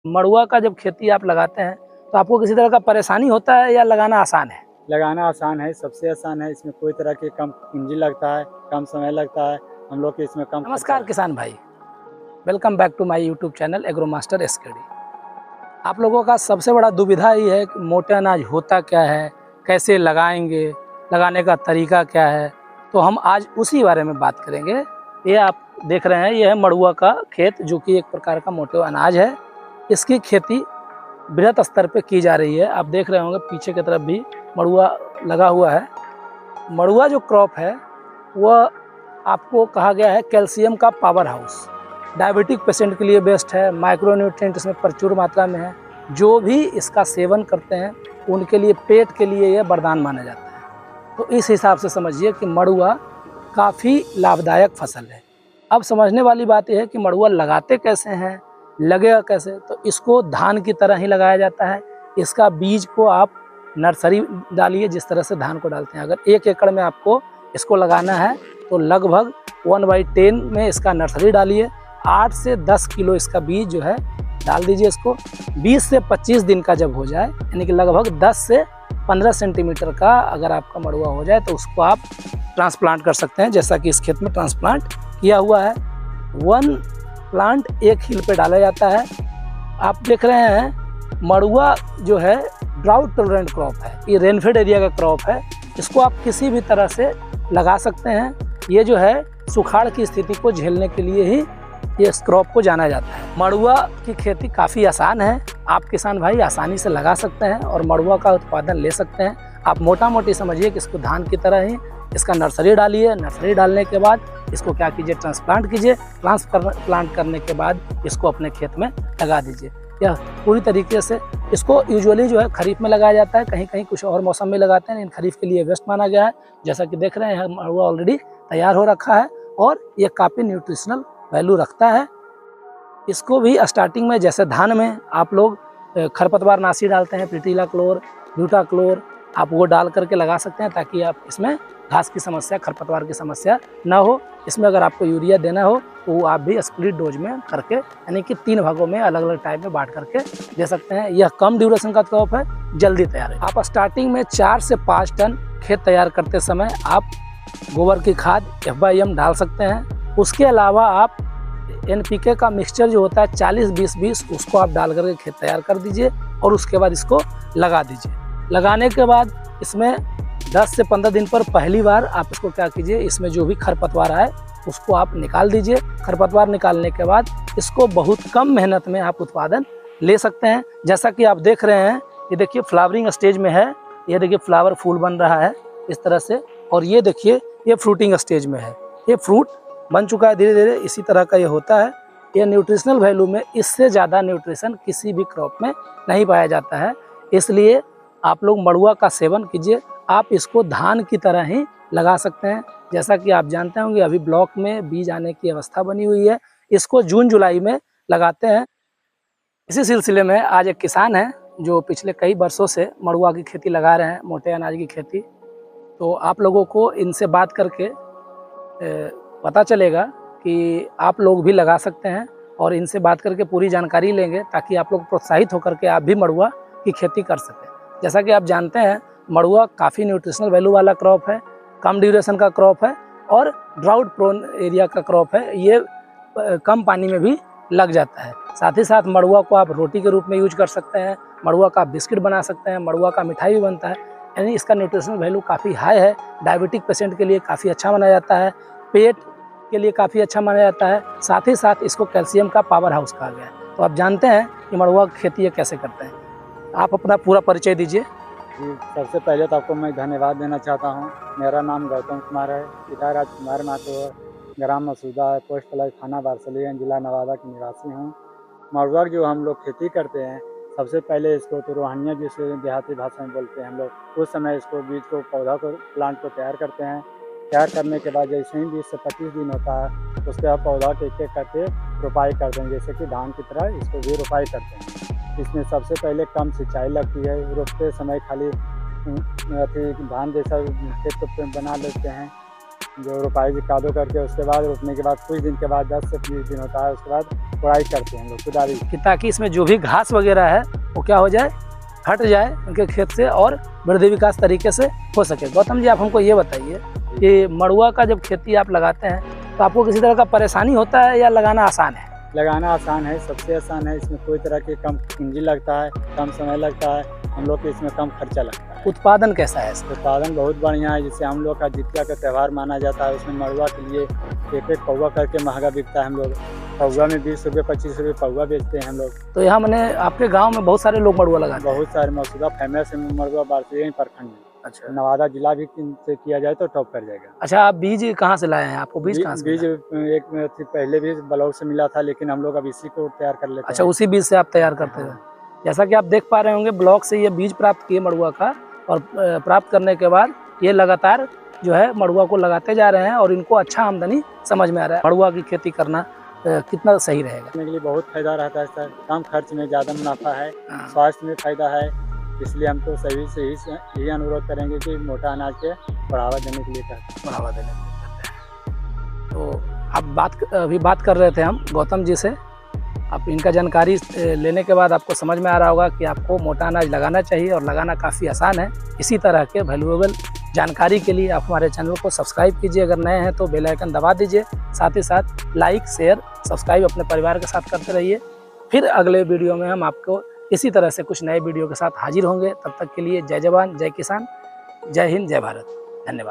मड़ुआ का जब खेती आप लगाते हैं तो आपको किसी तरह का परेशानी होता है या लगाना आसान है? लगाना आसान है, सबसे आसान है। इसमें कोई तरह की कम पूंजी लगता है, कम समय लगता है। हम लोग के इसमें कम नमस्कार किसान भाई, welcome back to my YouTube channel agro master SKD. आप लोगों का सबसे बड़ा दुविधा ये है कि मोटे अनाज होता क्या है, कैसे लगाएंगे, लगाने का तरीका क्या है। तो हम आज उसी बारे में बात करेंगे। ये आप देख रहे हैं, ये है मड़ुआ का खेत, जो कि एक प्रकार का मोटे अनाज है। इसकी खेती बृहत स्तर पे की जा रही है। आप देख रहे होंगे पीछे की तरफ भी मड़ुआ लगा हुआ है। मड़ुआ जो क्रॉप है वह आपको कहा गया है कैल्शियम का पावर हाउस। डायबिटिक पेशेंट के लिए बेस्ट है, माइक्रोन्यूट्रिएंट इसमें प्रचुर मात्रा में है। जो भी इसका सेवन करते हैं उनके लिए, पेट के लिए यह वरदान माना जाता है। तो इस हिसाब से समझिए कि मड़ुआ काफ़ी लाभदायक फसल है। अब समझने वाली बात यह है कि मड़ुआ लगाते कैसे हैं, लगेगा कैसे। तो इसको धान की तरह ही लगाया जाता है। इसका बीज को आप नर्सरी डालिए, जिस तरह से धान को डालते हैं। अगर 1 एकड़ में आपको इसको लगाना है तो लगभग 1/10 में इसका नर्सरी डालिए। 8 से 10 किलो इसका बीज जो है डाल दीजिए। इसको 20 से 25 दिन का जब हो जाए, यानी कि लगभग 10 से 15 सेंटीमीटर का अगर आपका मड़ुआ हो जाए तो उसको आप ट्रांसप्लांट कर सकते हैं, जैसा कि इस खेत में ट्रांसप्लांट किया हुआ है। 1 प्लांट 1 हील पे डाला जाता है। आप देख रहे हैं मड़ुआ जो है ड्राउट टॉलरेंट क्रॉप है, ये रेनफेड एरिया का क्रॉप है। इसको आप किसी भी तरह से लगा सकते हैं। ये जो है सुखाड़ की स्थिति को झेलने के लिए ही ये इस क्रॉप को जाना जाता है। मड़ुआ की खेती काफ़ी आसान है, आप किसान भाई आसानी से लगा सकते हैं और मड़ुआ का उत्पादन ले सकते हैं। आप मोटा मोटी समझिए कि इसको धान की तरह ही इसका नर्सरी डालिए। नर्सरी डालने के बाद इसको क्या कीजिए, ट्रांसप्लांट कीजिए। ट्रांसप्लांट करने के बाद इसको अपने खेत में लगा दीजिए। यह पूरी तरीके से इसको यूजुअली जो है खरीफ में लगाया जाता है, कहीं कहीं कुछ और मौसम में लगाते हैं, लेकिन खरीफ के लिए बेस्ट माना गया है। जैसा कि देख रहे हैं मड़ुआ ऑलरेडी तैयार हो रखा है और ये काफ़ी न्यूट्रिशनल वैल्यू रखता है। इसको भी स्टार्टिंग में जैसे धान में आप लोग खरपतवार नाशी डालते हैं, प्रिटिला क्लोर, ब्यूटा क्लोर, आप वो डाल करके लगा सकते हैं, ताकि आप इसमें घास की समस्या, खरपतवार की समस्या ना हो। इसमें अगर आपको यूरिया देना हो तो वो आप भी स्प्लिट डोज में करके, यानी कि 3 भागों में अलग अलग टाइप में बांट करके दे सकते हैं। यह कम ड्यूरेशन का क्रॉप है, जल्दी तैयार है। आप स्टार्टिंग में 4 से 5 टन खेत तैयार करते समय आप गोबर की खाद FYM डाल सकते हैं। उसके अलावा आप NPK का मिक्सचर जो होता है 40-20-20, उसको आप डाल करके खेत तैयार कर दीजिए और उसके बाद इसको लगा दीजिए। लगाने के बाद इसमें 10 से 15 दिन पर पहली बार आप इसको क्या कीजिए, इसमें जो भी खरपतवार आए उसको आप निकाल दीजिए। खरपतवार निकालने के बाद इसको बहुत कम मेहनत में आप उत्पादन ले सकते हैं। जैसा कि आप देख रहे हैं, ये देखिए फ्लावरिंग स्टेज में है। ये देखिए फ्लावर फूल बन रहा है इस तरह से, और ये देखिए ये फ्रूटिंग स्टेज में है। ये फ्रूट बन चुका है धीरे धीरे, इसी तरह का ये होता है। ये न्यूट्रिशनल वैल्यू में इससे ज़्यादा न्यूट्रिशन किसी भी क्रॉप में नहीं पाया जाता है। इसलिए आप लोग मड़ुआ का सेवन कीजिए। आप इसको धान की तरह ही लगा सकते हैं। जैसा कि आप जानते होंगे अभी ब्लॉक में बीज आने की अवस्था बनी हुई है। इसको जून जुलाई में लगाते हैं। इसी सिलसिले में आज एक किसान है जो पिछले कई वर्षों से मड़ुआ की खेती लगा रहे हैं, मोटे अनाज की खेती। तो आप लोगों को इनसे बात करके पता चलेगा कि आप लोग भी लगा सकते हैं, और इनसे बात करके पूरी जानकारी लेंगे ताकि आप लोग प्रोत्साहित होकर के आप भी मड़ुआ की खेती कर सकें। जैसा कि आप जानते हैं मड़ुआ काफ़ी न्यूट्रिशनल वैल्यू वाला क्रॉप है, कम ड्यूरेशन का क्रॉप है और ड्राउट प्रोन एरिया का क्रॉप है। ये कम पानी में भी लग जाता है। साथ ही साथ मड़ुआ को आप रोटी के रूप में यूज कर सकते हैं, मड़ुआ का बिस्किट बना सकते हैं, मड़ुआ का मिठाई भी बनता है। यानी इसका न्यूट्रिशनल वैल्यू काफ़ी हाई है। डायबिटिक पेशेंट के लिए काफ़ी अच्छा माना जाता है, पेट के लिए काफ़ी अच्छा माना जाता है। साथ ही साथ इसको कैल्शियम का पावर हाउस कहा गया है। तो आप जानते हैं कि मड़ुआ की खेती ये कैसे करते हैं। आप अपना पूरा परिचय दीजिए। जी, सबसे पहले तो आपको मैं धन्यवाद देना चाहता हूँ। मेरा नाम गौतम कुमार है, पिता राजकुमार माथुर, ग्राम मसूदा है, पोस्ट प्लस थाना बारसलीगंज, जिला नवादा की निवासी हूँ। मड़ुआ जो हम लोग खेती करते हैं, सबसे पहले इसको तो रोहनिया जिसे देहाती भाषा में बोलते हैं हम लोग, उस समय इसको बीज को, पौधा को, प्लांट को तैयार करते हैं। तैयार करने के बाद जैसे ही 20 से 25 दिन होता है, उसके बाद पौधा के एक एक करके रोपाई करते हैं, जैसे कि धान की तरह इसको भी रोपाई करते हैं। इसमें सबसे पहले कम सिंचाई लगती है। रोपते समय खाली धान जैसा खेत को बना लेते हैं, जो रोपाई कादो करके उसके बाद रोपने के बाद कुछ दिन के बाद 10 से 20 दिन होता है, उसके बाद कोड़ाई करते हैं हम लोग, कुदारी। कि ताकि इसमें जो भी घास वगैरह है वो क्या हो जाए, हट जाए उनके खेत से और वृद्धि विकास तरीके से हो सके। गौतम जी, आप हमको ये बताइए कि मड़ुआ का जब खेती आप लगाते हैं तो आपको किसी तरह का परेशानी होता है या लगाना आसान है? लगाना आसान है, सबसे आसान है। इसमें कोई तरह की कम पूंजी लगता है, कम समय लगता है, हम लोग को इसमें कम खर्चा लगता है। उत्पादन कैसा है इसका? उत्पादन बहुत बढ़िया है। जैसे हम लोग का जितिया का त्यौहार माना जाता है, उसमें मड़ुआ के लिए एक पौवा करके महंगा बिकता है। हम लोग पौवा में 20 रुपये 25 रुपये पौवा बेचते हैं हम लोग। तो यहाँ मैंने आपके गांव में बहुत सारे लोग मड़ुआ लगाते हैं। बहुत सारे मौजूदा फेमस है मड़ुआ बारसिया प्रखंड में। अच्छा, नवादा जिला भी से किया जाए तो टॉप कर जाएगा। अच्छा, आप बीज कहाँ से लाए हैं? आपको बीज कहाँ से बीज मिला? एक पहले भी ब्लॉक से मिला था, लेकिन हम लोग अब इसी को तैयार कर लेते अच्छा, हैं। उसी बीज से आप तैयार करते हैं। जैसा कि आप देख पा रहे होंगे, ब्लॉक से ये बीज प्राप्त किए मड़ुआ का, और प्राप्त करने के बाद ये लगातार जो है मड़ुआ को लगाते जा रहे हैं और इनको अच्छा आमदनी समझ में आ रहा है। मड़ुआ की खेती करना कितना सही रहेगा? करने के लिए बहुत फायदा रहता है सर। कम खर्च में ज़्यादा मुनाफा है, स्वास्थ्य में फायदा है। इसलिए हम तो सभी से यही अनुरोध करेंगे कि मोटा अनाज के बढ़ावा देने के लिए बढ़ावा देने के लिए कहते हैं। तो अब अभी बात कर रहे थे हम गौतम जी से। आप इनका जानकारी लेने के बाद आपको समझ में आ रहा होगा कि आपको मोटा अनाज लगाना चाहिए और लगाना काफ़ी आसान है। इसी तरह के वैल्यूएबल जानकारी के लिए आप हमारे चैनल को सब्सक्राइब कीजिए। अगर नए हैं तो बेल आइकन दबा दीजिए। साथ ही साथ लाइक, शेयर, सब्सक्राइब अपने परिवार के साथ करते रहिए। फिर अगले वीडियो में हम आपको इसी तरह से कुछ नए वीडियो के साथ हाजिर होंगे। तब तक के लिए जय जवान, जय किसान, जय हिंद, जय भारत। धन्यवाद।